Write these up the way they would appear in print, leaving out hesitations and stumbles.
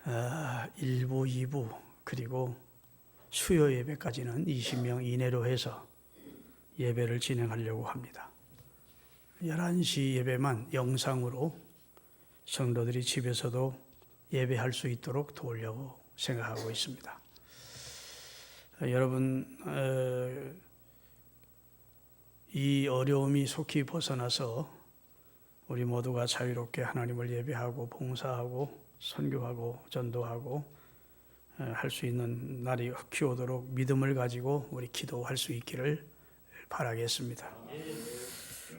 1부, 2부 그리고 수요 예배까지는 20명 이내로 해서 예배를 진행하려고 합니다. 11시 예배만 영상으로 성도들이 집에서도 예배할 수 있도록 도우려고 생각하고 있습니다. 여러분, 이 어려움이 속히 벗어나서 우리 모두가 자유롭게 하나님을 예배하고 봉사하고 선교하고 전도하고 할 수 있는 날이 흑히 오도록 믿음을 가지고 우리 기도할 수 있기를 바라겠습니다.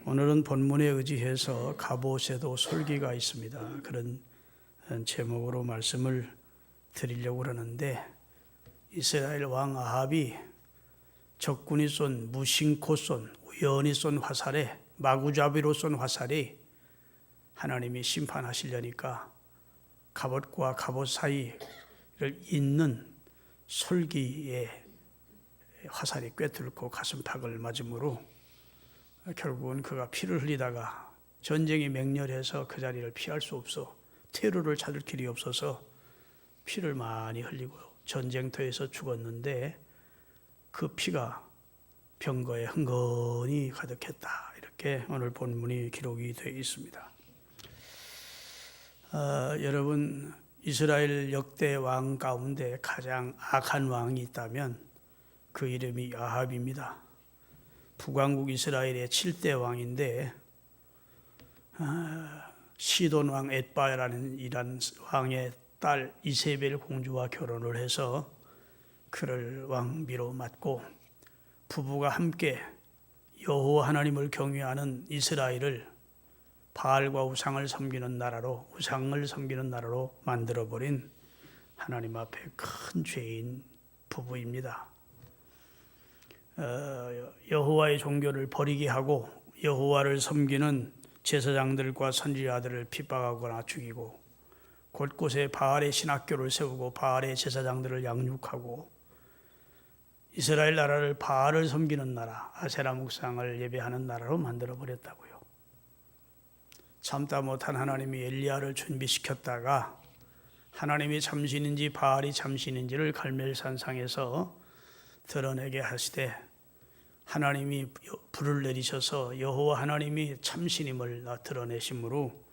오늘은 본문에 의지해서 갑옷에도 솔기가 있습니다. 그런 제목으로 말씀을 드리려고 그러는데, 이스라엘 왕 아합이 적군이 쏜 무심코 쏜 우연히 쏜 화살에 마구잡이로 쏜 화살이 하나님이 심판하시려니까 갑옷과 갑옷 사이를 잇는 솔기에 화살이 꿰뚫고 가슴팍을 맞으므로 결국은 그가 피를 흘리다가 전쟁이 맹렬해서 그 자리를 피할 수 없어 퇴로를 찾을 길이 없어서 피를 많이 흘리고 전쟁터에서 죽었는데 그 피가 병거에 흥건히 가득했다. 이렇게 오늘 본문이 기록이 되어 있습니다. 여러분, 이스라엘 역대 왕 가운데 가장 악한 왕이 있다면 그 이름이 아합입니다. 북왕국 이스라엘의 7대 왕인데 시돈 왕 엣바라는 이란 왕의 딸 이세벨 공주와 결혼을 해서 그를 왕비로 맡고 부부가 함께 여호와 하나님을 경외하는 이스라엘을 바알과 우상을 섬기는 나라로 만들어버린 하나님 앞에 큰 죄인 부부입니다. 여호와의 종교를 버리게 하고 여호와를 섬기는 제사장들과 선지자들을 핍박하거나 죽이고 곳곳에 바알의 신학교를 세우고 바알의 제사장들을 양육하고 이스라엘 나라를 바알을 섬기는 나라, 아세라 묵상을 예배하는 나라로 만들어버렸다고요. 참다 못한 하나님이 엘리야를 준비시켰다가 하나님이 참신인지 바알이 참신인지를 갈멜산상에서 드러내게 하시되 하나님이 불을 내리셔서 여호와 하나님이 참신임을 드러내심으로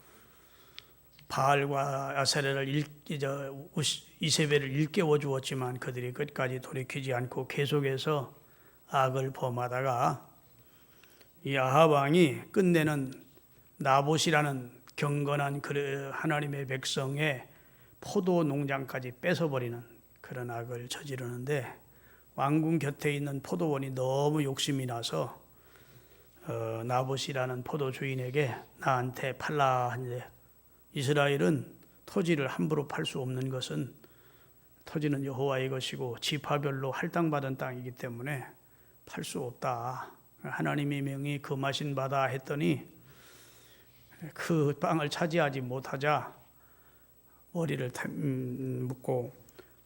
바알과 아세라를 이세벨을 일깨워 주었지만 그들이 끝까지 돌이키지 않고 계속해서 악을 범하다가 이 아합 왕이 끝내는 나봇이라는 경건한 하나님의 백성의 포도 농장까지 뺏어버리는 그런 악을 저지르는데, 왕궁 곁에 있는 포도원이 너무 욕심이 나서 나봇이라는 포도 주인에게 나한테 팔라 하는데, 이스라엘은 토지를 함부로 팔 수 없는 것은 토지는 여호와의 것이고 지파별로 할당받은 땅이기 때문에 팔 수 없다. 하나님의 명이 금하신 바다 했더니 그 땅을 차지하지 못하자 머리를 묶고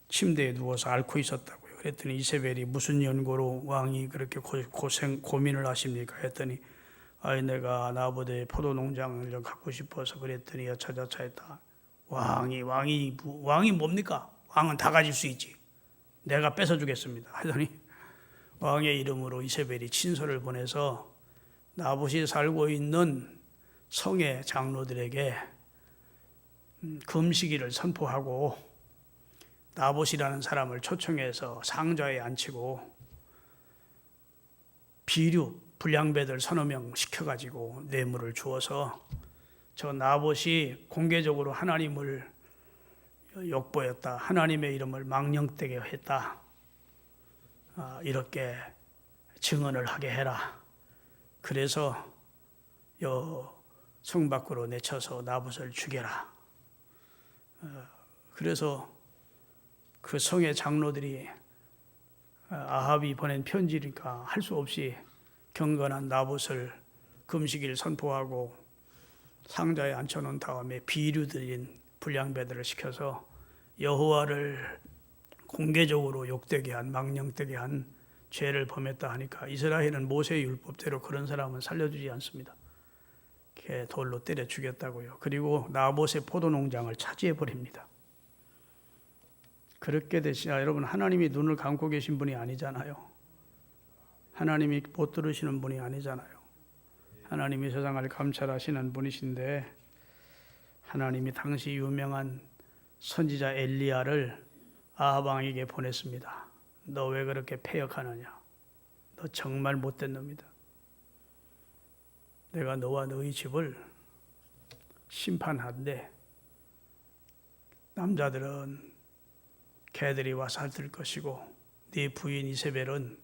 침대에 누워서 앓고 있었다고요. 그랬더니 이세벨이 무슨 연고로 왕이 그렇게 고민을 하십니까? 했더니 내가 나보다 포도 농장을 좀 갖고 싶어서 그랬더니 여차저차 했다. 왕이 뭡니까? 왕은 다 가질 수 있지. 내가 뺏어주겠습니다. 하더니 왕의 이름으로 이세벨이 친서를 보내서 나봇이 살고 있는 성의 장로들에게 금식일을 선포하고 나봇이라는 사람을 초청해서 상좌에 앉히고 비류 불량배들 서너 명 시켜가지고 뇌물을 주어서 저 나봇이 공개적으로 하나님을 욕보였다, 하나님의 이름을 망령되게 했다, 이렇게 증언을 하게 해라. 그래서 성 밖으로 내쳐서 나봇을 죽여라. 그래서 그 성의 장로들이 아합이 보낸 편지니까 할 수 없이 경건한 나봇을 금식일 선포하고 상자에 앉혀놓은 다음에 비류들인 불량배들을 시켜서 여호와를 공개적으로 욕되게 한, 망령되게 한 죄를 범했다 하니까 이스라엘은 모세의 율법대로 그런 사람은 살려주지 않습니다. 돌로 때려 죽였다고요. 그리고 나봇의 포도 농장을 차지해 버립니다. 그렇게 되시냐. 여러분, 하나님이 눈을 감고 계신 분이 아니잖아요. 하나님이 못 들으시는 분이 아니잖아요. 하나님이 세상을 감찰하시는 분이신데, 하나님이 당시 유명한 선지자 엘리야를 아합 왕에게 보냈습니다. 너 왜 그렇게 패역하느냐? 너 정말 못된 놈이다. 내가 너와 너희 집을 심판한데 남자들은 개들이 와서 핥을 것이고 네 부인 이세벨은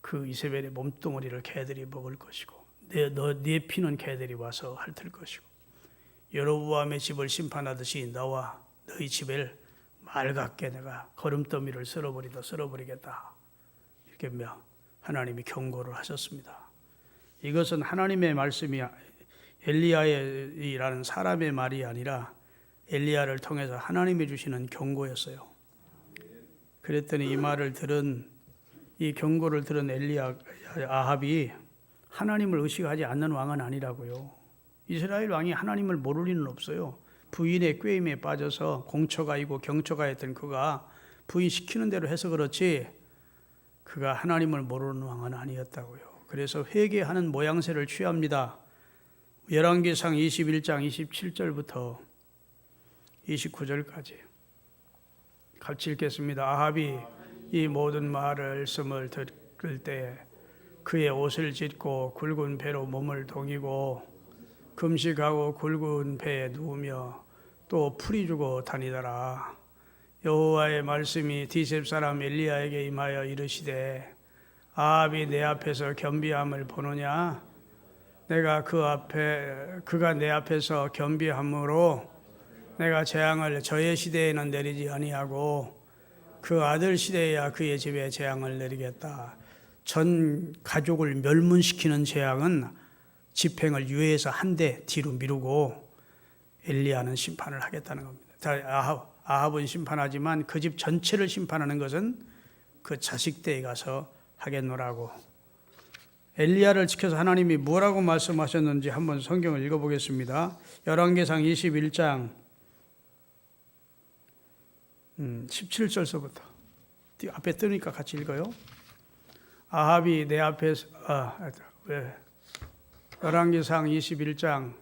그 이세벨의 몸뚱어리를 개들이 먹을 것이고 네 피는 개들이 와서 핥을 것이고 여로보암의 집을 심판하듯이 너와 너희 집을 맑게 내가 거름더미를 쓸어버리겠다. 이렇게 하나님이 경고를 하셨습니다. 이것은 하나님의 말씀이 엘리야라는 사람의 말이 아니라 엘리야를 통해서 하나님이 주시는 경고였어요. 그랬더니 이 경고를 들은 아합이 하나님을 의식하지 않는 왕은 아니라고요. 이스라엘 왕이 하나님을 모를 리는 없어요. 부인의 꾀임에 빠져서 공처가이고 경처가였던 그가 부인 시키는 대로 해서 그렇지 그가 하나님을 모르는 왕은 아니었다고요. 그래서 회개하는 모양새를 취합니다. 열왕기상 21장 27절부터 29절까지 같이 읽겠습니다. 아합이 이 모든 말씀을 들을 때 그의 옷을 찢고 굵은 배로 몸을 동이고 금식하고 굵은 배에 누우며 또 풀이 주고 다니더라. 여호와의 말씀이 디셉 사람 엘리야에게 임하여 이르시되 아합이 내 앞에서 겸비함을 보느냐? 내가 그가 내 앞에서 겸비함으로 내가 재앙을 저의 시대에는 내리지 아니하고 그 아들 시대에야 그의 집에 재앙을 내리겠다. 전 가족을 멸문시키는 재앙은 집행을 유예해서 한 대 뒤로 미루고 엘리야는 심판을 하겠다는 겁니다. 아합은 심판하지만 그 집 전체를 심판하는 것은 그 자식 때에 가서 하겠노라고. 엘리야를 지켜서 하나님이 뭐라고 말씀하셨는지 한번 성경을 읽어보겠습니다. 열왕기상 21장 17절서부터 앞에 뜨니까 같이 읽어요. 아합이 내 앞에서 열왕기상 21장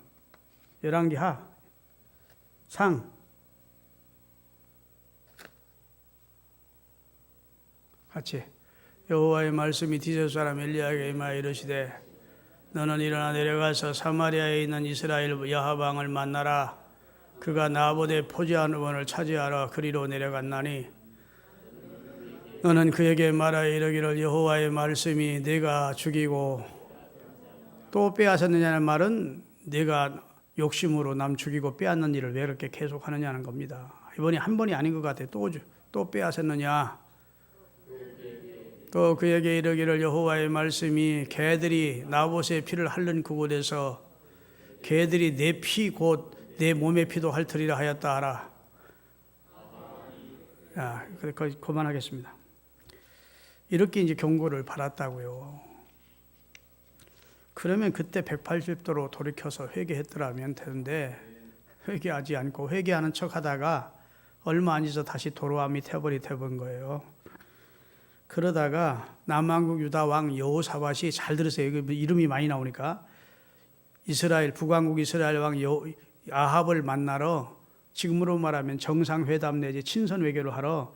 같이 여호와의 말씀이 디셉 사람 엘리야에게 임하여 이르시되 너는 일어나 내려가서 사마리아에 있는 이스라엘 야합 왕을 만나라. 그가 나봇의 포지한 원을 차지하러 그리로 내려갔나니 너는 그에게 말하여 이르기를 여호와의 말씀이 네가 죽이고 또 빼앗았느냐는 말은 네가 욕심으로 남 죽이고 빼앗는 일을 왜 그렇게 계속하느냐는 겁니다. 이번이 한 번이 아닌 것 같아. 또 빼앗았느냐. 또 그에게 이르기를 여호와의 말씀이 개들이 나봇의 피를 핥는 그곳에서 개들이 내 피 곧 내 몸의 피도 핥으리라 하였다 하라. 거기까지 그만하겠습니다. 이렇게 이제 경고를 받았다고요. 그러면 그때 180도로 돌이켜서 회개했더라면 되는데 회개하지 않고 회개하는 척하다가 얼마 안 있어 다시 도로암이 태버리 돼본 거예요. 그러다가 남왕국 유다 왕 여호사밧이 잘 들으세요. 이름이 많이 나오니까 북왕국 이스라엘 왕 아합을 만나러 지금으로 말하면 정상회담 내지 친선 외교를 하러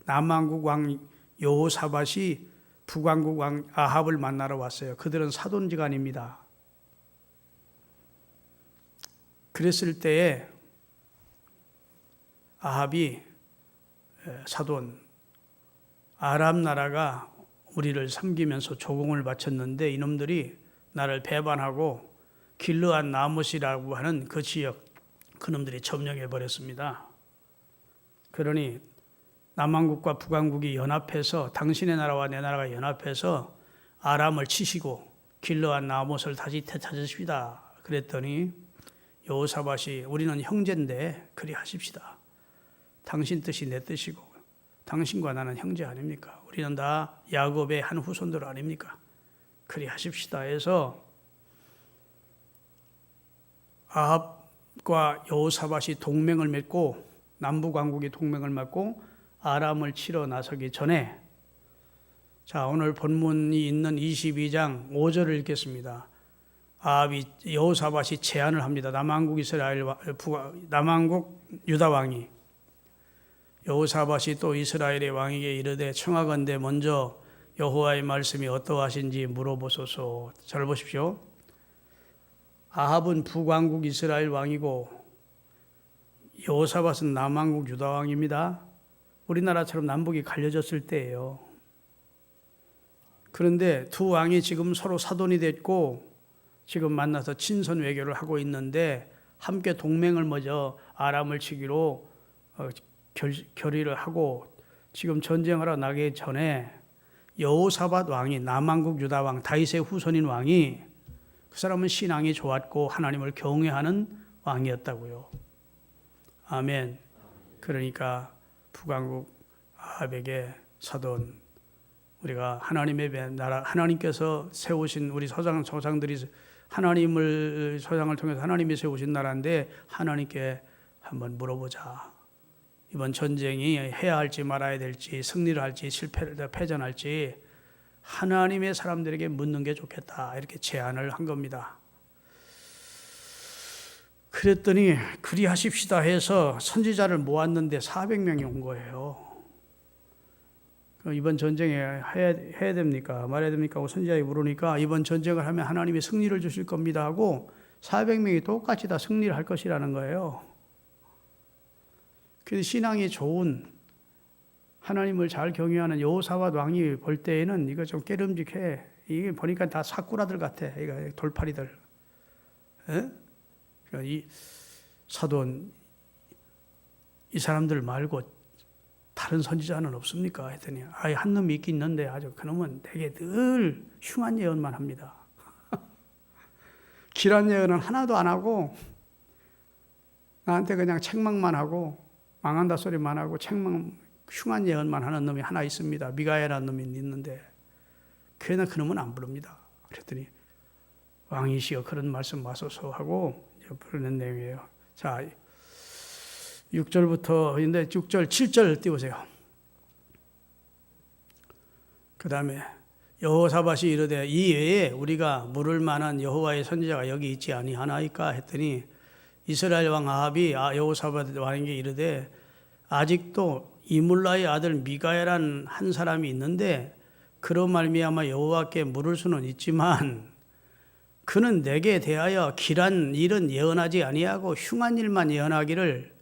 남왕국 왕 여호사밧이 북왕국 왕 아합을 만나러 왔어요. 그들은 사돈지간입니다. 그랬을 때에 아합이 사돈 아람 나라가 우리를 섬기면서 조공을 바쳤는데 이놈들이 나를 배반하고 길르앗 나못이라고 하는 그 지역 그놈들이 점령해 버렸습니다. 그러니 남왕국과 북왕국이 연합해서 당신의 나라와 내 나라가 연합해서 아람을 치시고 길르앗 나못을 다시 되찾으십시다. 그랬더니 여호사밧이 우리는 형제인데 그리 하십시다. 당신 뜻이 내 뜻이고 당신과 나는 형제 아닙니까? 우리는 다 야곱의 한 후손들 아닙니까? 그리 하십시다 해서 아합과 여호사밧이 동맹을 맺고 남북 왕국이 동맹을 맺고 아람을 치러 나서기 전에, 자, 오늘 본문이 있는 22장 5절을 읽겠습니다. 아합이 여호사밧이 제안을 합니다. 남왕국 유다 왕이 여호사밧이 또 이스라엘의 왕에게 이르되 청하건대 먼저 여호와의 말씀이 어떠하신지 물어보소서. 잘 보십시오. 아합은 북왕국 이스라엘 왕이고 여호사밧은 남왕국 유다 왕입니다. 우리나라처럼 남북이 갈려졌을 때예요. 그런데 두 왕이 지금 서로 사돈이 됐고 지금 만나서 친선 외교를 하고 있는데 함께 동맹을 맺어 아람을 치기로 결의를 하고 지금 전쟁하러 나기 전에 여호사밧 왕이 남왕국 유다 왕 다윗의 후손인 왕이 그 사람은 신앙이 좋았고 하나님을 경외하는 왕이었다고요. 아멘. 그러니까 북왕국 아합에게 사돈, 우리가 하나님의 나라, 하나님께서 세우신 우리 조상들이 하나님을 소상을 통해서 하나님이 세우신 나라인데 하나님께 한번 물어보자. 이번 전쟁이 해야 할지 말아야 될지, 승리를 할지 패전할지 하나님의 사람들에게 묻는 게 좋겠다. 이렇게 제안을 한 겁니다. 그랬더니 그리하십시다 해서 선지자를 모았는데 400명이 온 거예요. 이번 전쟁에 해야 됩니까? 말해야 됩니까? 하고 선지자에 물으니까 이번 전쟁을 하면 하나님이 승리를 주실 겁니다 하고 400명이 똑같이 다 승리를 할 것이라는 거예요. 그래서 신앙이 좋은 하나님을 잘 경외하는 여호사밧 왕이 볼 때에는 이거 좀 깨름직해. 이게 보니까 다 사꾸라들 같아. 이거 돌팔이들. 이 사돈, 이 사람들 말고 다른 선지자는 없습니까? 했더니 한 놈이 있긴 있는데 아주 그놈은 되게 늘 흉한 예언만 합니다. 길한 예언은 하나도 안 하고 나한테 그냥 책망만 하고 망한다 소리만 하고 흉한 예언만 하는 놈이 하나 있습니다. 미가야라는 놈이 있는데 그러나 그놈은 안 부릅니다. 그랬더니 왕이시여 그런 말씀 마소서 하고 부르는 내용이에요. 자, 6절부터 6절, 7절 띄우세요. 그 다음에 여호사밧이 이르되 이 외에 우리가 물을 만한 여호와의 선지자가 여기 있지 아니하나이까 했더니 이스라엘 왕 아합이 여호사밧 왕에게 이르되 아직도 이물라의 아들 미가야란 한 사람이 있는데 그로 말미암아 여호와께 물을 수는 있지만 그는 내게 대하여 길한 일은 예언하지 아니하고 흉한 일만 예언하기를,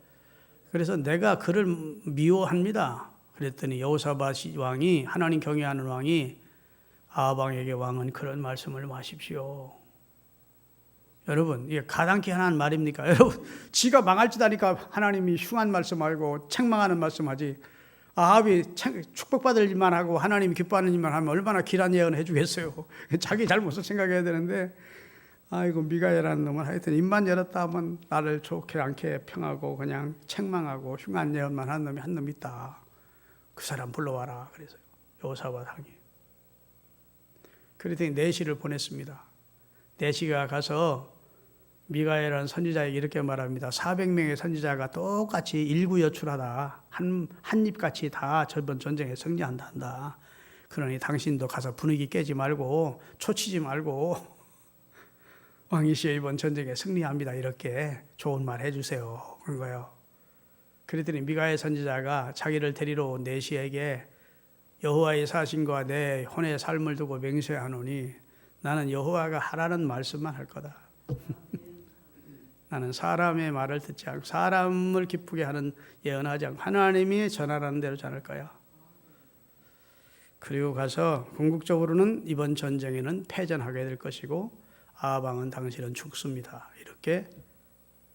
그래서 내가 그를 미워합니다. 그랬더니 여호사밧 왕이, 하나님 경외하는 왕이 아합 왕에게 왕은 그런 말씀을 마십시오. 여러분, 이게 가당키 하는 말입니까? 여러분, 지가 망할 짓 하니까 하나님이 흉한 말씀하고 책망하는 말씀하지, 아합이 축복받을 일만 하고 하나님이 기뻐하는 일만 하면 얼마나 길한 예언을 해주겠어요. 자기 잘못을 생각해야 되는데, 아이고 미가야라는 놈은 하여튼 입만 열었다 하면 나를 좋게 않게 평하고 그냥 책망하고 흉한 예언만 하는 놈이 한 놈 있다. 그 사람 불러와라. 그래서 여호사밧 왕이 그랬더니 내시를 보냈습니다. 내시가 가서 미가야라는 선지자에게 이렇게 말합니다. 400명의 선지자가 똑같이 일구여출하다 한입같이 다 저번 전쟁에 승리한다. 그러니 당신도 가서 분위기 깨지 말고 초치지 말고 왕이시여 이번 전쟁에 승리합니다. 이렇게 좋은 말 해주세요. 그런 거예요. 그랬더니 미가야 선지자가 자기를 데리러 온 내시에게 여호와의 사신과 내 혼의 삶을 두고 맹세하노니 나는 여호와가 하라는 말씀만 할 거다. 나는 사람의 말을 듣지 않고 사람을 기쁘게 하는 예언하지 않고 하나님이 전하라는 대로 전할 거야. 그리고 가서 궁극적으로는 이번 전쟁에는 패전하게 될 것이고 아합 왕은 당신은 죽습니다. 이렇게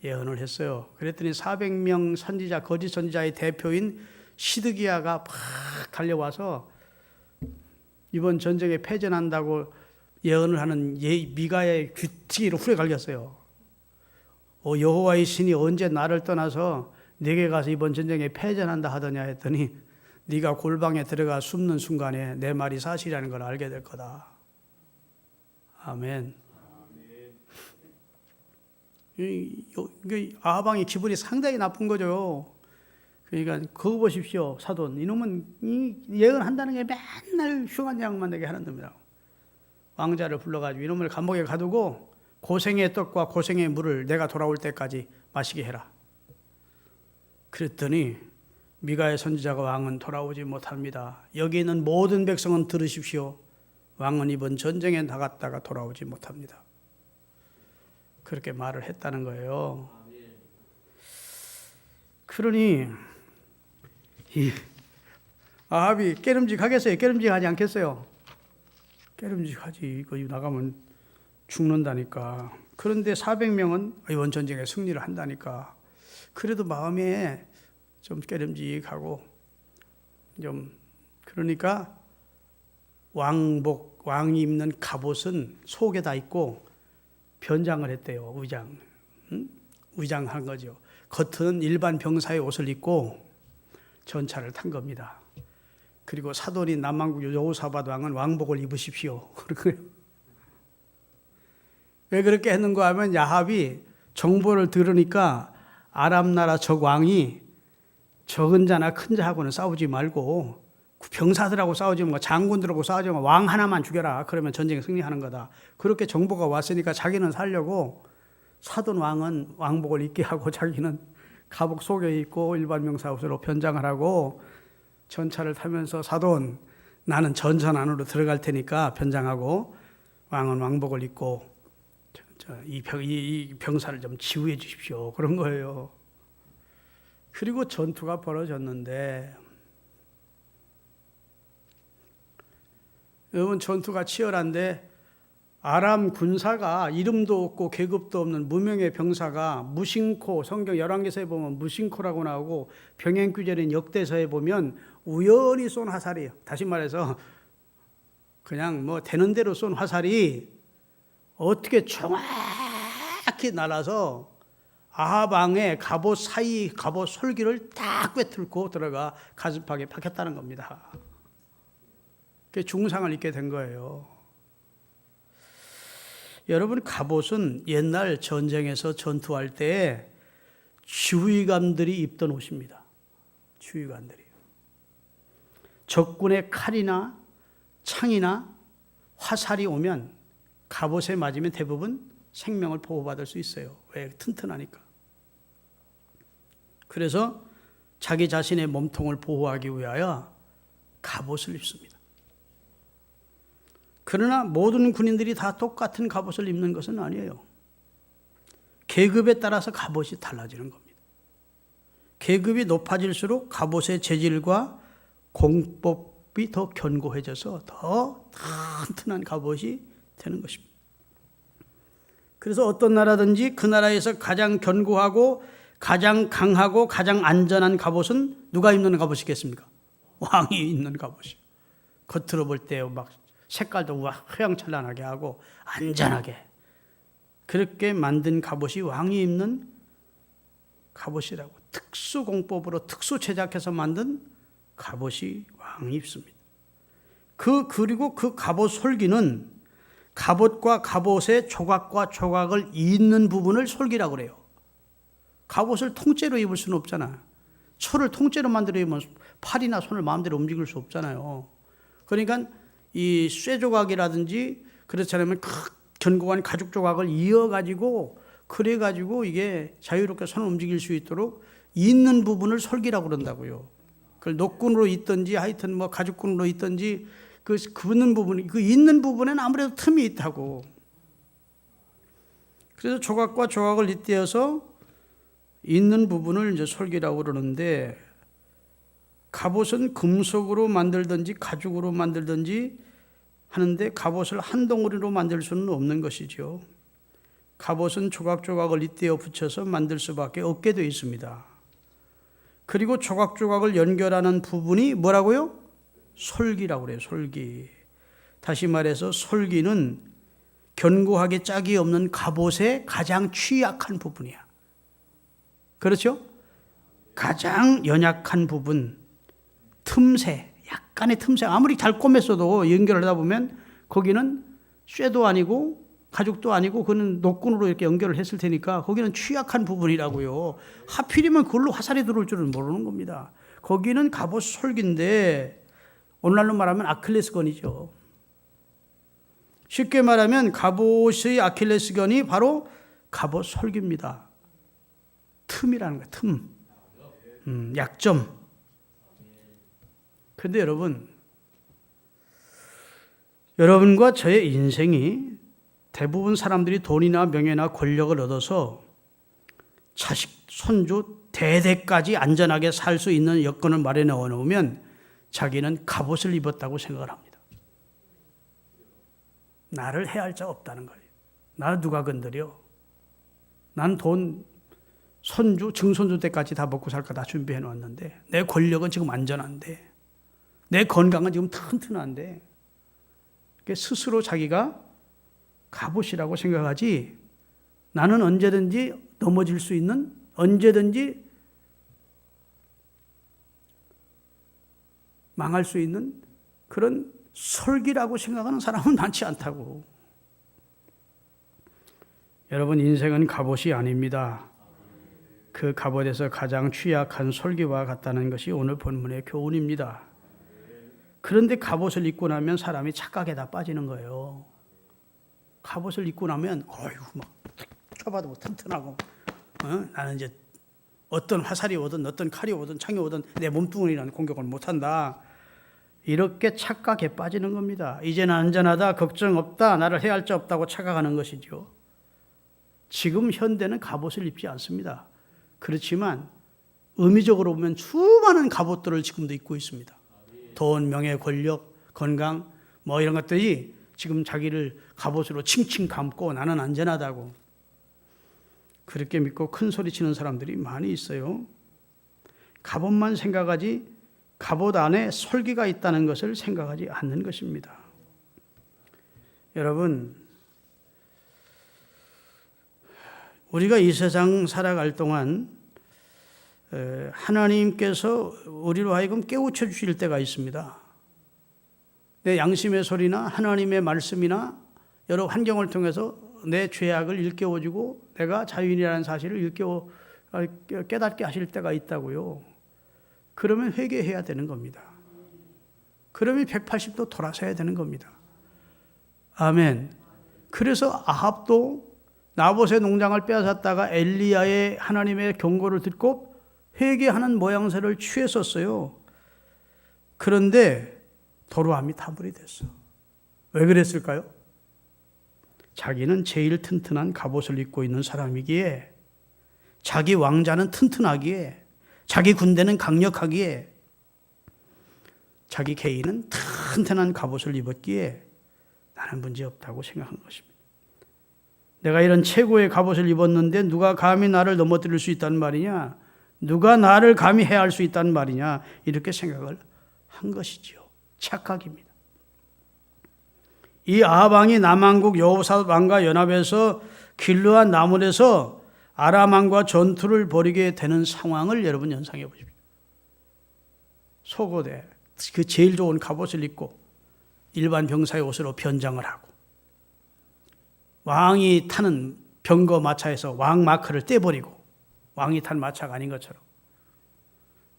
예언을 했어요. 그랬더니 400명 선지자, 거짓 선지자의 대표인 시드기야가 막 달려와서 이번 전쟁에 패전한다고 예언을 하는 미가야의 귀티기로 후려 갈겼어요. 여호와의 신이 언제 나를 떠나서 네게 가서 이번 전쟁에 패전한다 하더냐 했더니 네가 골방에 들어가 숨는 순간에 내 말이 사실이라는 걸 알게 될 거다. 아멘. 아합 왕의 기분이 상당히 나쁜 거죠. 그러니까 그거 보십시오. 사돈 이놈은 예언한다는 게 맨날 흉한 양만 되게 하는 놈이라고. 왕자를 불러가지고 이놈을 감옥에 가두고 고생의 떡과 고생의 물을 내가 돌아올 때까지 마시게 해라. 그랬더니 미가의 선지자가 왕은 돌아오지 못합니다. 여기 있는 모든 백성은 들으십시오. 왕은 이번 전쟁에 나갔다가 돌아오지 못합니다. 그렇게 말을 했다는 거예요. 그러니 이 아합이 깨름직하겠어요? 깨름직하지 않겠어요? 깨름직하지. 이거 나가면 죽는다니까. 그런데 400명은 이번 전쟁에 승리를 한다니까. 그래도 마음에 좀 깨름직하고 좀 그러니까 왕복, 왕이 입는 갑옷은 속에 다 있고 변장을 했대요. 의장. 의장한 거죠. 겉은 일반 병사의 옷을 입고 전차를 탄 겁니다. 그리고 사돈이 남왕국 여호사밧 왕은 왕복을 입으십시오. 왜 그렇게 했는가 하면 야합이 정보를 들으니까 아람 나라 적 왕이 적은 자나 큰 자하고는 싸우지 말고 병사들하고 싸우지 말고 장군들하고 싸우지 말고 왕 하나만 죽여라. 그러면 전쟁에 승리하는 거다. 그렇게 정보가 왔으니까 자기는 살려고 사돈 왕은 왕복을 입게 하고 자기는 갑옷 속에 입고 일반 명사 옷으로 변장을 하고 전차를 타면서 사돈 나는 전선 안으로 들어갈 테니까 변장하고 왕은 왕복을 입고 이 병사를 좀 치유해 주십시오. 그런 거예요. 그리고 전투가 벌어졌는데 여러분 전투가 치열한데 아람 군사가 이름도 없고 계급도 없는 무명의 병사가 무신코 성경 열왕기서에 보면 무신코라고 나오고 병행규절인 역대서에 보면 우연히 쏜 화살이에요. 다시 말해서 그냥 뭐 되는 대로 쏜 화살이 어떻게 정확히 날아서 아합 왕의 갑옷 사이 갑옷 솔기를 딱 꿰뚫고 들어가 가슴팍에 박혔다는 겁니다. 그 중상을 입게 된 거예요. 여러분 갑옷은 옛날 전쟁에서 전투할 때 지휘관들이 입던 옷입니다. 지휘관들이. 적군의 칼이나 창이나 화살이 오면 갑옷에 맞으면 대부분 생명을 보호받을 수 있어요. 왜? 튼튼하니까. 그래서 자기 자신의 몸통을 보호하기 위하여 갑옷을 입습니다. 그러나 모든 군인들이 다 똑같은 갑옷을 입는 것은 아니에요. 계급에 따라서 갑옷이 달라지는 겁니다. 계급이 높아질수록 갑옷의 재질과 공법이 더 견고해져서 더 튼튼한 갑옷이 되는 것입니다. 그래서 어떤 나라든지 그 나라에서 가장 견고하고 가장 강하고 가장 안전한 갑옷은 누가 입는 갑옷이겠습니까? 왕이 입는 갑옷이. 겉으로 볼 때 막 색깔도 휘황찬란하게 하고 안전하게 그렇게 만든 갑옷이 왕이 입는 갑옷이라고. 특수공법으로 특수 제작해서 만든 갑옷이 왕이 입습니다. 그리고 그 갑옷 솔기는 갑옷과 갑옷의 조각과 조각을 잇는 부분을 솔기라고 그래요. 갑옷을 통째로 입을 수는 없잖아. 철을 통째로 만들어 입으면 팔이나 손을 마음대로 움직일 수 없잖아요. 그러니까 이 쇠조각이라든지 그렇지 않으면 견고한 가죽 조각을 이어가지고 그래가지고 이게 자유롭게 손을 움직일 수 있도록 잇는 부분을 솔기라고 그런다고요. 그걸 녹군으로 있든지 하여튼 뭐 가죽군으로 있든지 그 긋는 부분, 그 잇는 부분에는 아무래도 틈이 있다고. 그래서 조각과 조각을 잇대어서 잇는 부분을 이제 솔기라고 그러는데 갑옷은 금속으로 만들든지 가죽으로 만들든지 하는데 갑옷을 한 덩어리로 만들 수는 없는 것이죠. 갑옷은 조각조각을 잇대어 붙여서 만들 수밖에 없게 되어 있습니다. 그리고 조각조각을 연결하는 부분이 뭐라고요? 솔기라고 그래요. 솔기. 다시 말해서 솔기는 견고하게 짝이 없는 갑옷의 가장 취약한 부분이야. 그렇죠? 가장 연약한 부분, 틈새, 약간의 틈새, 아무리 잘 꼬맸어도 연결하다 보면 거기는 쇠도 아니고 가죽도 아니고 그는 노끈으로 이렇게 연결을 했을 테니까 거기는 취약한 부분이라고요. 하필이면 그걸로 화살이 들어올 줄은 모르는 겁니다. 거기는 갑옷 솔기인데 오늘날로 말하면 아킬레스건이죠. 쉽게 말하면 갑옷의 아킬레스건이 바로 갑옷 솔기입니다. 틈이라는 거예요. 틈. 약점. 그런데 여러분과 저의 인생이 대부분 사람들이 돈이나 명예나 권력을 얻어서 자식, 손주, 대대까지 안전하게 살 수 있는 여건을 마련해 놓으면 자기는 갑옷을 입었다고 생각을 합니다. 나를 해할 자 없다는 거예요. 나를 누가 건드려? 난 돈, 손주, 증손주 때까지 다 먹고 살까 다 준비해 놓았는데 내 권력은 지금 안전한데 내 건강은 지금 튼튼한데 스스로 자기가 갑옷이라고 생각하지 나는 언제든지 넘어질 수 있는 언제든지 망할 수 있는 그런 솔기라고 생각하는 사람은 많지 않다고. 여러분 인생은 갑옷이 아닙니다. 그 갑옷에서 가장 취약한 솔기와 같다는 것이 오늘 본문의 교훈입니다. 그런데 갑옷을 입고 나면 사람이 착각에 다 빠지는 거예요. 갑옷을 입고 나면 막 쳐봐도 튼튼하고 나는 이제 어떤 화살이 오든 어떤 칼이 오든 창이 오든 내 몸뚱이라는 공격을 못한다. 이렇게 착각에 빠지는 겁니다. 이제는 안전하다, 걱정 없다, 나를 해할 자 없다고 착각하는 것이죠. 지금 현대는 갑옷을 입지 않습니다. 그렇지만 의미적으로 보면 수많은 갑옷들을 지금도 입고 있습니다. 돈, 명예, 권력, 건강 이런 것들이 지금 자기를 갑옷으로 칭칭 감고 나는 안전하다고 그렇게 믿고 큰 소리 치는 사람들이 많이 있어요. 갑옷만 생각하지 갑옷 안에 솔기가 있다는 것을 생각하지 않는 것입니다. 여러분, 우리가 이 세상 살아갈 동안 하나님께서 우리로 하여금 깨우쳐 주실 때가 있습니다. 내 양심의 소리나 하나님의 말씀이나 여러 환경을 통해서 내 죄악을 일깨워주고 내가 자유인이라는 사실을 깨닫게 하실 때가 있다고요. 그러면 회개해야 되는 겁니다. 그러면 180도 돌아서야 되는 겁니다. 아멘. 그래서 아합도 나봇의 농장을 빼앗았다가 엘리야의 하나님의 경고를 듣고 회개하는 모양새를 취했었어요. 그런데 도로함이 타불이 됐어. 왜 그랬을까요? 자기는 제일 튼튼한 갑옷을 입고 있는 사람이기에 자기 왕자는 튼튼하기에 자기 군대는 강력하기에 자기 개인은 튼튼한 갑옷을 입었기에 나는 문제없다고 생각한 것입니다. 내가 이런 최고의 갑옷을 입었는데 누가 감히 나를 넘어뜨릴 수 있다는 말이냐? 누가 나를 감히 해할 수 있다는 말이냐? 이렇게 생각을 한 것이지요. 착각입니다. 이 아합 왕이 남왕국 여호사밧 왕과 연합해서 길르앗 나못에서 아람 왕과 전투를 벌이게 되는 상황을 여러분 연상해 보십시오. 속옷에 그 제일 좋은 갑옷을 입고 일반 병사의 옷으로 변장을 하고 왕이 타는 병거 마차에서 왕 마크를 떼버리고 왕이 탄 마차가 아닌 것처럼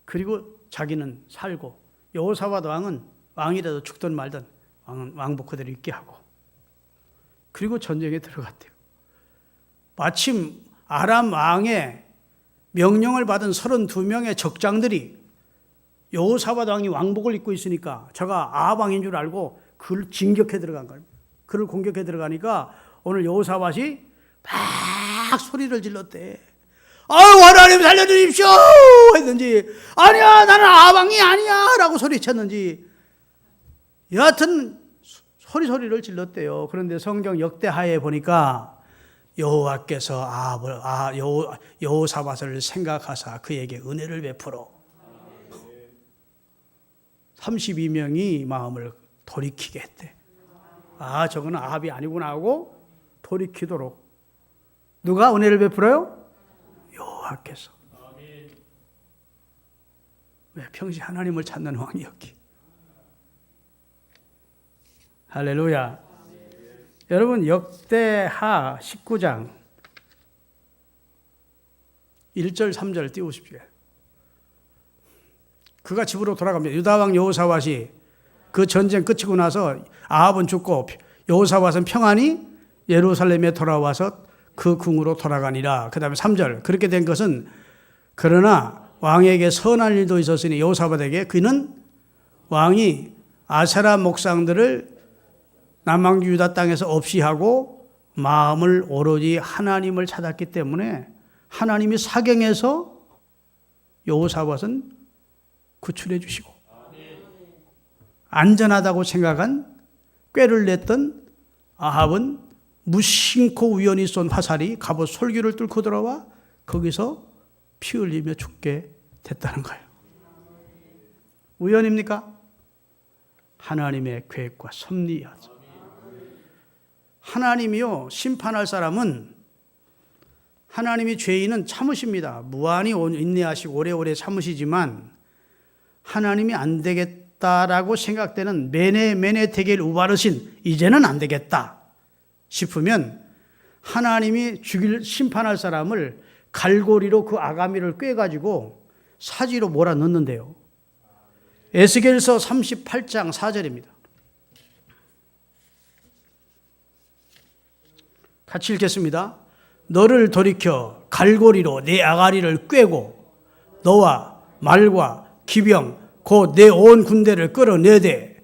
그리고 자기는 살고 여호사밧 왕은 왕이라도 죽든 말든 왕은 왕복 그대로 있게 하고 그리고 전쟁에 들어갔대요. 마침 아람 왕의 명령을 받은 32명의 적장들이 여호사밧 왕이 왕복을 입고 있으니까 저가 아합 왕인 줄 알고 그를 진격해 들어간 거예요. 그를 공격해 들어가니까 오늘 여호사밧이 막 소리를 질렀대. 아유 하나님 살려주십시오 했는지 아니야 나는 아합 왕이 아니야 라고 소리쳤는지 여하튼 소리를 질렀대요. 그런데 성경 역대하에 보니까 여호와께서 여호사밧을 생각하사 그에게 은혜를 베풀어 32명이 마음을 돌이키게 했대. 저거는 아합이 아니구나 하고 돌이키도록 누가 은혜를 베풀어요? 여호와께서. 왜? 평시 하나님을 찾는 왕이었기. 할렐루야. 여러분 역대하 19장 1절 3절 띄우십시오. 그가 집으로 돌아갑니다. 유다왕 여호사밧이 그 전쟁 끝이고 나서 아합은 죽고 여호사밧은 평안히 예루살렘에 돌아와서 그 궁으로 돌아가니라. 그 다음에 3절 그렇게 된 것은 그러나 왕에게 선한 일도 있었으니 여호사밧에게 그는 왕이 아세라 목상들을 남왕 유다 땅에서 없이 하고 마음을 오로지 하나님을 찾았기 때문에 하나님이 사경해서 여호사밧은 구출해 주시고 안전하다고 생각한 꾀를 냈던 아합은 무심코 우연히 쏜 화살이 갑옷 솔기를 뚫고 들어와 거기서 피 흘리며 죽게 됐다는 거예요. 우연입니까? 하나님의 계획과 섭리하죠. 하나님이요 심판할 사람은 하나님이 죄인은 참으십니다. 무한히 인내하시고 오래오래 참으시지만 하나님이 안 되겠다라고 생각되는 매네 대결 우바르신 이제는 안 되겠다 싶으면 하나님이 심판할 사람을 갈고리로 그 아가미를 꿰가지고 사지로 몰아넣는데요. 에스겔서 38장 4절입니다. 같이 읽겠습니다. 너를 돌이켜 갈고리로 내 아가리를 꿰고 너와 말과 기병 곧 내 온 군대를 끌어내되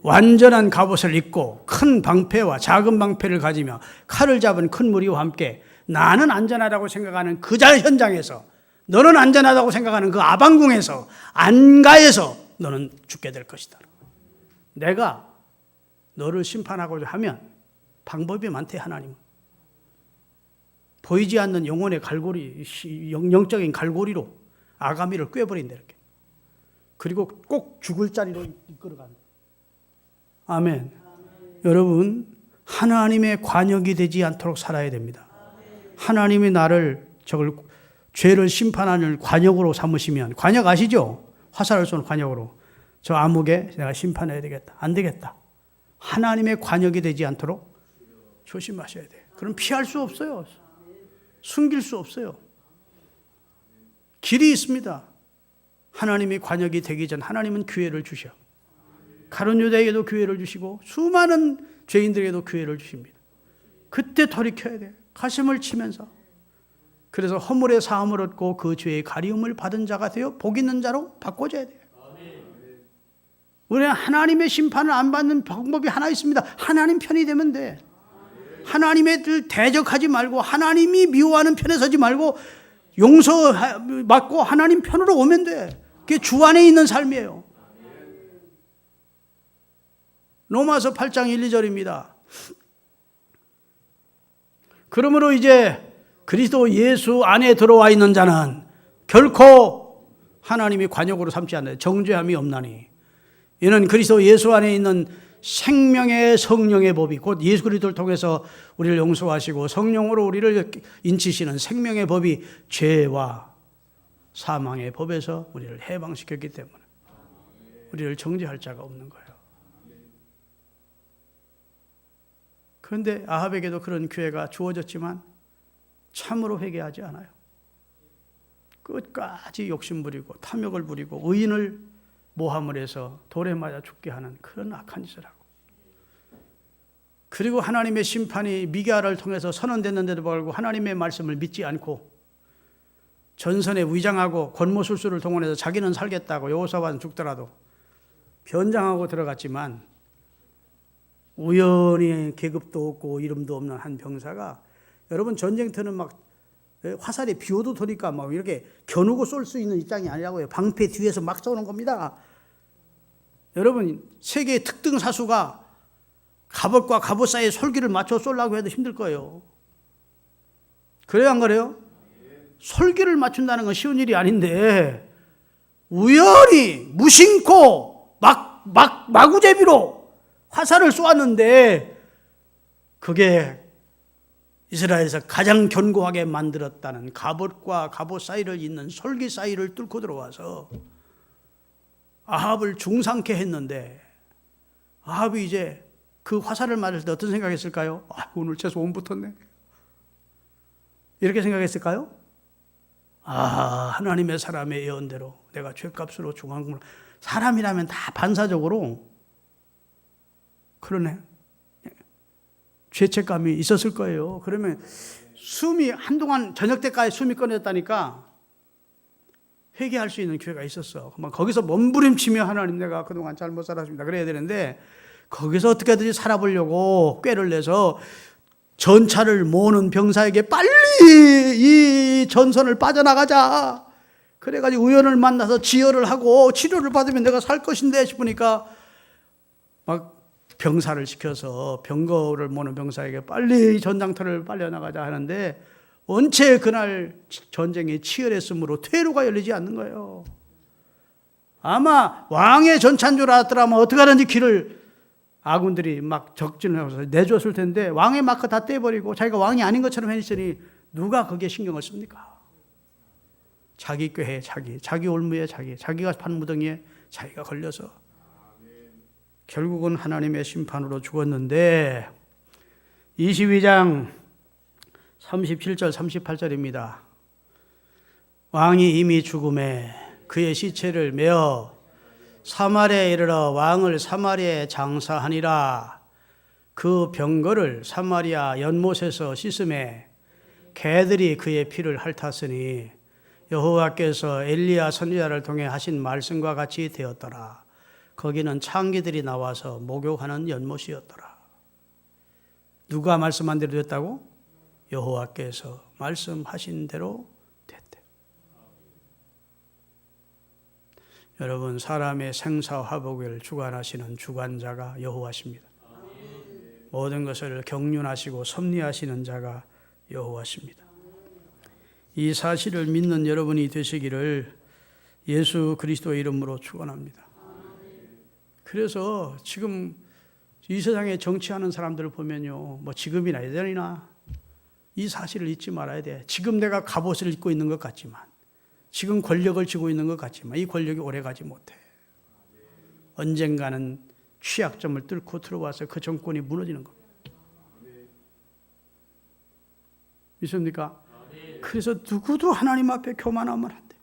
완전한 갑옷을 입고 큰 방패와 작은 방패를 가지며 칼을 잡은 큰 무리와 함께 나는 안전하다고 생각하는 그 현장에서 너는 안전하다고 생각하는 그 아방궁에서 안가에서 너는 죽게 될 것이다. 내가 너를 심판하고자 하면 방법이 많대. 하나님은 보이지 않는 영혼의 갈고리, 영적인 갈고리로 아가미를 꿰버린다 이렇게. 그리고 꼭 죽을 자리로 이끌어간다. 아멘. 여러분 하나님의 관역이 되지 않도록 살아야 됩니다. 하나님이 나를 죄를 심판하는 관역으로 삼으시면, 관역 아시죠? 화살을 쏜 관역으로. 저 암흑에 내가 심판해야 되겠다. 안 되겠다. 하나님의 관역이 되지 않도록 조심하셔야 돼요. 그럼 피할 수 없어요. 숨길 수 없어요. 길이 있습니다. 하나님이 관역이 되기 전 하나님은 기회를 주셔. 가룟 유다에게도 기회를 주시고 수많은 죄인들에게도 기회를 주십니다. 그때 돌이켜야 돼요. 가슴을 치면서. 그래서 허물의 사함을 얻고 그 죄의 가리움을 받은 자가 되어 복 있는 자로 바꿔줘야 돼요. 우리는 하나님의 심판을 안 받는 방법이 하나 있습니다. 하나님 편이 되면 돼. 하나님의 뜻 대적하지 말고 하나님이 미워하는 편에 서지 말고 용서받고 하나님 편으로 오면 돼. 그게 주 안에 있는 삶이에요. 로마서 8장 1, 2절입니다. 그러므로 이제 그리스도 예수 안에 들어와 있는 자는 결코 하나님이 관역으로 삼지 않는 정죄함이 없나니 이는 그리스도 예수 안에 있는 생명의 성령의 법이 곧 예수 그리스도를 통해서 우리를 용서하시고 성령으로 우리를 인치시는 생명의 법이 죄와 사망의 법에서 우리를 해방시켰기 때문에 우리를 정죄할 자가 없는 거예요. 그런데 아합에게도 그런 기회가 주어졌지만 참으로 회개하지 않아요. 끝까지 욕심부리고 탐욕을 부리고 의인을 모함을 해서 돌에 맞아 죽게 하는 그런 악한 짓을 하고, 그리고 하나님의 심판이 미가를 통해서 선언됐는데도 불구하고 하나님의 말씀을 믿지 않고 전선에 위장하고 권모술수를 동원해서 자기는 살겠다고 여호사밧은 죽더라도 변장하고 들어갔지만 우연히 계급도 없고 이름도 없는 한 병사가, 여러분 전쟁터는 막 화살에 비오도 도니까 막 이렇게 겨누고 쏠 수 있는 입장이 아니라고요. 방패 뒤에서 막 쏘는 겁니다. 여러분 세계의 특등 사수가 갑옷과 갑옷 사이에 솔기를 맞춰 쏘려고 해도 힘들 거예요. 그래요, 안 그래요? 솔기를 맞춘다는 건 쉬운 일이 아닌데 우연히 무심코 마구제비로 화살을 쏘았는데 그게 이스라엘에서 가장 견고하게 만들었다는 갑옷과 갑옷 사이를 잇는 솔기 사이를 뚫고 들어와서 아합을 중상케 했는데 아합이 이제 그 화살을 맞을 때 어떤 생각했을까요? 아, 오늘 최소 온 붙었네. 이렇게 생각했을까요? 아, 하나님의 사람의 예언대로 내가 죗값으로 중앙금을, 사람이라면 다 반사적으로 그러네, 죄책감이 있었을 거예요. 그러면 숨이 한동안 저녁 때까지 숨이 끊어졌다니까 회개할 수 있는 기회가 있었어. 거기서 몸부림치며 하나님 내가 그동안 잘못 살았습니다 그래야 되는데, 거기서 어떻게든지 살아보려고 꾀를 내서 전차를 모으는 병사에게 빨리 이 전선을 빠져나가자, 그래가지고 우연을 만나서 지혈을 하고 치료를 받으면 내가 살 것인데 싶으니까 막 병사를 시켜서 병거를 모는 병사에게 빨리 전장터를 빨려나가자 하는데, 원체 그날 전쟁이 치열했으므로 퇴로가 열리지 않는 거예요. 아마 왕의 전차인 줄 알았더라면 어떻게 하든지 길을 아군들이 막 적진을 해서 내줬을 텐데, 왕의 마크 다 떼버리고 자기가 왕이 아닌 것처럼 해있으니 누가 거기에 신경을 씁니까? 자기 꾀에 자기 올무에 자기가 판 무덩이에 자기가 걸려서 결국은 하나님의 심판으로 죽었는데, 22장 37절 38절입니다. 왕이 이미 죽음에 그의 시체를 메어 사마리아에 이르러 왕을 사마리아에 장사하니라. 그 병거를 사마리아 연못에서 씻음에 개들이 그의 피를 핥았으니 여호와께서 엘리야 선지자를 통해 하신 말씀과 같이 되었더라. 거기는 창기들이 나와서 목욕하는 연못이었더라. 누가 말씀한 대로 됐다고? 여호와께서 말씀하신 대로 됐대. 여러분, 사람의 생사화복을 주관하시는 주관자가 여호와십니다. 모든 것을 경륜하시고 섭리하시는 자가 여호와십니다. 이 사실을 믿는 여러분이 되시기를 예수 그리스도의 이름으로 축원합니다. 그래서 지금 이 세상에 정치하는 사람들을 보면요, 뭐 지금이나 예전이나 이 사실을 잊지 말아야 돼. 지금 내가 갑옷을 입고 있는 것 같지만, 지금 권력을 쥐고 있는 것 같지만 이 권력이 오래가지 못해. 언젠가는 취약점을 뚫고 들어와서 그 정권이 무너지는 겁니다. 믿습니까? 그래서 누구도 하나님 앞에 교만하면 안 돼.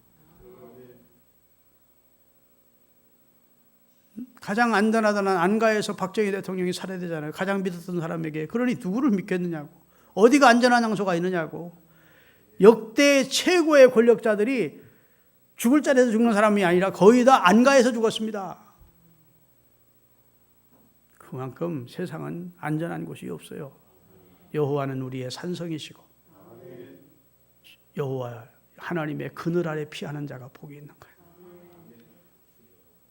가장 안전하다는 안가에서 박정희 대통령이 살해되잖아요. 가장 믿었던 사람에게. 그러니 누구를 믿겠느냐고. 어디가 안전한 장소가 있느냐고. 역대 최고의 권력자들이 죽을 자리에서 죽는 사람이 아니라 거의 다 안가에서 죽었습니다. 그만큼 세상은 안전한 곳이 없어요. 여호와는 우리의 산성이시고 여호와 하나님의 그늘 아래 피하는 자가 복이 있는 거예요.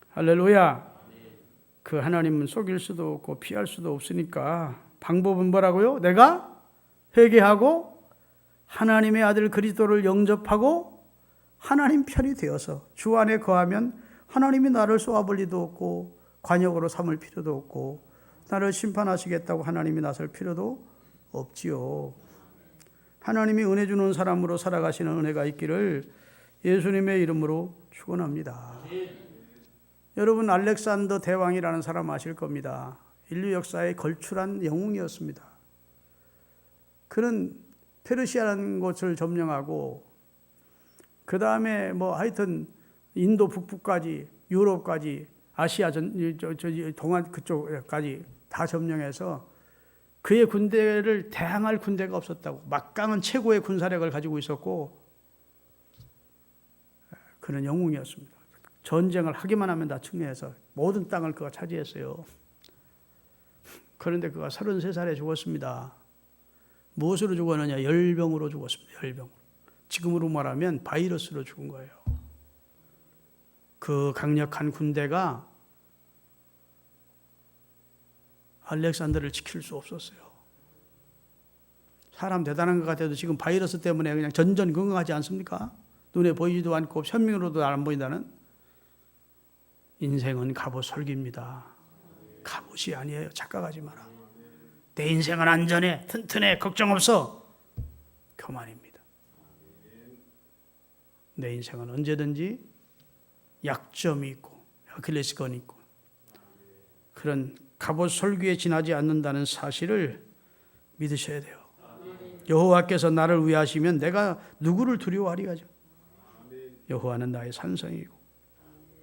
할렐루야. 그 하나님은 속일 수도 없고 피할 수도 없으니까 방법은 뭐라고요? 내가 회개하고 하나님의 아들 그리스도를 영접하고 하나님 편이 되어서 주 안에 거하면 하나님이 나를 쏘아볼 리도 없고 관역으로 삼을 필요도 없고 나를 심판하시겠다고 하나님이 나설 필요도 없지요. 하나님이 은혜 주는 사람으로 살아가시는 은혜가 있기를 예수님의 이름으로 축원합니다. 여러분, 알렉산더 대왕이라는 사람 아실 겁니다. 인류 역사에 걸출한 영웅이었습니다. 그는 페르시아라는 곳을 점령하고 그 다음에 뭐 하여튼 인도 북부까지 유럽까지 아시아 동안 그쪽까지 다 점령해서 그의 군대를 대항할 군대가 없었다고. 막강한 최고의 군사력을 가지고 있었고 그는 영웅이었습니다. 전쟁을 하기만 하면 다 승리해서 모든 땅을 그가 차지했어요. 그런데 그가 33살에 죽었습니다. 무엇으로 죽었느냐? 열병으로 죽었습니다. 열병으로. 지금으로 말하면 바이러스로 죽은 거예요. 그 강력한 군대가 알렉산더를 지킬 수 없었어요. 사람 대단한 것 같아도 지금 바이러스 때문에 그냥 전전긍긍하지 않습니까? 눈에 보이지도 않고 현명으로도 안 보인다는. 인생은 갑옷 설기입니다. 갑옷이 아니에요. 착각하지 마라. 내 인생은 안전해, 튼튼해, 걱정 없어. 교만입니다. 내 인생은 언제든지 약점이 있고 아킬레스건이 있고 그런 갑옷 솔귀에 지나지 않는다는 사실을 믿으셔야 돼요. 여호와께서 나를 위하시면 내가 누구를 두려워하리까죠. 여호와는 나의 산성이고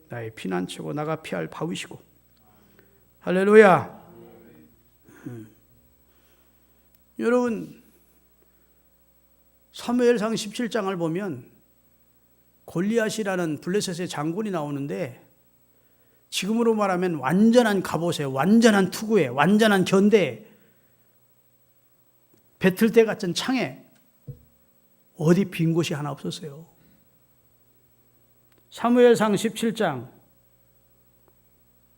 나의 피난처고 나가 피할 바위시고. 할렐루야. 여러분, 사무엘상 17장을 보면 골리앗이라는 블레셋의 장군이 나오는데, 지금으로 말하면 완전한 갑옷에, 완전한 투구에, 완전한 견대에, 배틀대 같은 창에 어디 빈 곳이 하나 없었어요. 사무엘상 17장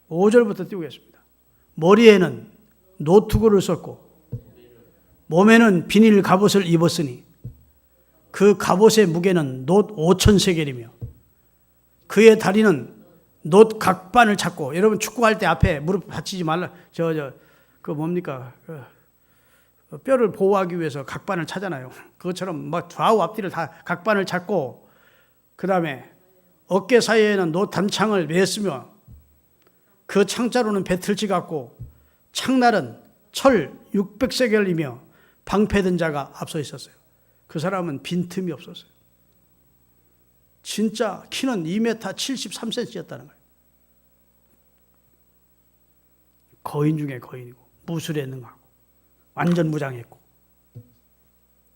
5절부터 띄우겠습니다. 머리에는 노투구를 썼고 몸에는 비닐 갑옷을 입었으니 그 갑옷의 무게는 놋 5,000세겔이며 그의 다리는 놋 각반을 찾고, 여러분 축구할 때 앞에 무릎 받치지 말라, 그 뭡니까, 뼈를 보호하기 위해서 각반을 차잖아요. 그것처럼 막 좌우 앞뒤를 다 각반을 찾고, 그 다음에 어깨 사이에는 놋 단창을 맸으며 그 창자로는 배틀치 같고 창날은 철 600세겔이며 방패든 자가 앞서 있었어요. 그 사람은 빈틈이 없었어요. 진짜 키는 2m 73cm였다는 거예요. 거인 중에 거인이고 무술에 능하고 완전 무장했고.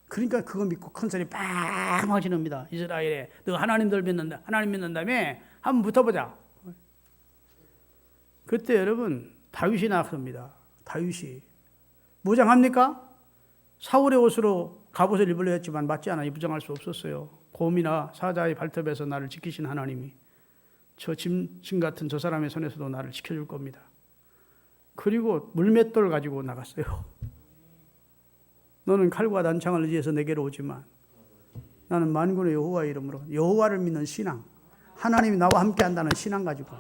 그러니까 그거 믿고 큰 소리 빵 지릅니다. 이스라엘에 너 하나님들 믿는다, 하나님 믿는다며? 한번 붙어보자. 그때 여러분 다윗이 나섭니다. 다윗이 무장합니까? 사울의 옷으로 갑옷을 입으려 했지만 맞지 않아 무장할 수 없었어요. 곰이나 사자의 발톱에서 나를 지키신 하나님이 저 짐 같은 저 사람의 손에서도 나를 지켜줄 겁니다. 그리고 물맷돌 가지고 나갔어요. 너는 칼과 단창을 의지해서 내게로 오지만 나는 만군의 여호와 이름으로, 여호와를 믿는 신앙, 하나님이 나와 함께 한다는 신앙 가지고.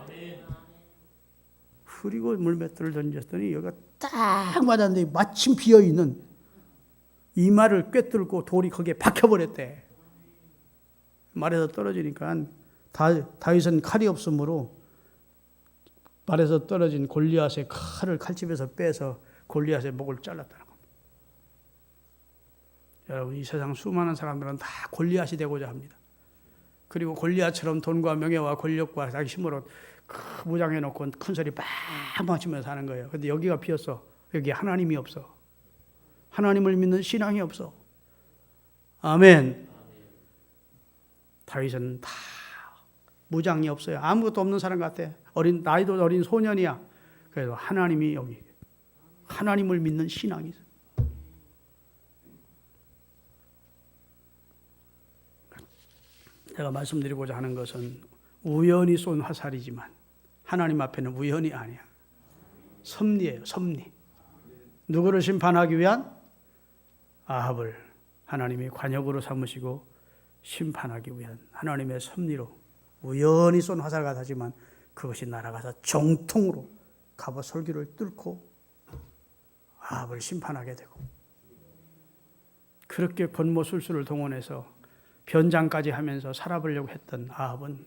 그리고 물맷돌을 던졌더니 여기가 딱 맞았는데 마침 비어있는 이마를 꿰뚫고 돌이 거기에 박혀버렸대. 말에서 떨어지니까 다윗은 칼이 없으므로 말에서 떨어진 골리앗의 칼을 칼집에서 빼서 골리앗의 목을 잘랐다는 겁니다. 여러분, 이 세상 수많은 사람들은 다 골리앗이 되고자 합니다. 그리고 골리앗처럼 돈과 명예와 권력과 자기 힘으로 무장해놓고 큰 소리 빵빵 치면서 하는 거예요. 근데 여기가 비었어. 여기 하나님이 없어. 하나님을 믿는 신앙이 없어. 아멘. 다윗은 다 무장이 없어요. 아무것도 없는 사람 같아. 나이도 어린 소년이야. 그래도 하나님이 여기, 하나님을 믿는 신앙이 있어. 제가 말씀드리고자 하는 것은 우연히 쏜 화살이지만 하나님 앞에는 우연이 아니야. 섭리예요, 섭리. 누구를 심판하기 위한? 아합을 하나님이 관역으로 삼으시고 심판하기 위한 하나님의 섭리로 우연히 쏜 화살 같았지만 그것이 날아가서 정통으로 갑옷 솔기를 뚫고 아합을 심판하게 되고, 그렇게 권모술수를 동원해서 변장까지 하면서 살아보려고 했던 아합은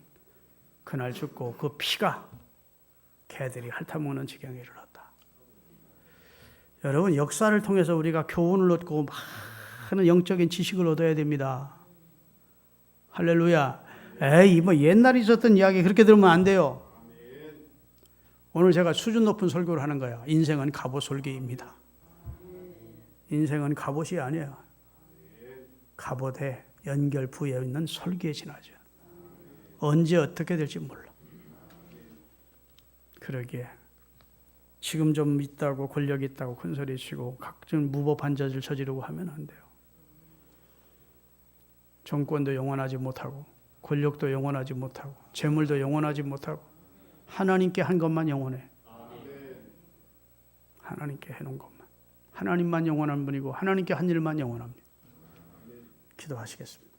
그날 죽고 그 피가 개들이 핥아먹는 지경에 이르렀다. 여러분, 역사를 통해서 우리가 교훈을 얻고 많은 영적인 지식을 얻어야 됩니다. 할렐루야. 에이, 뭐 옛날에 있었던 이야기 그렇게 들으면 안 돼요. 오늘 제가 수준 높은 설교를 하는 거야. 인생은 갑옷 솔기입니다. 인생은 갑옷이 아니에요. 갑옷에 연결부에 있는 솔기에 지나죠. 언제 어떻게 될지 몰라. 그러기에 지금 좀 있다고 권력 있다고 큰소리 치고 각종 무법한 짓을 저지르고 하면 안 돼요. 정권도 영원하지 못하고 권력도 영원하지 못하고 재물도 영원하지 못하고 하나님께 한 것만 영원해. 하나님께 해놓은 것만. 하나님만 영원한 분이고 하나님께 한 일만 영원합니다. 기도하시겠습니다.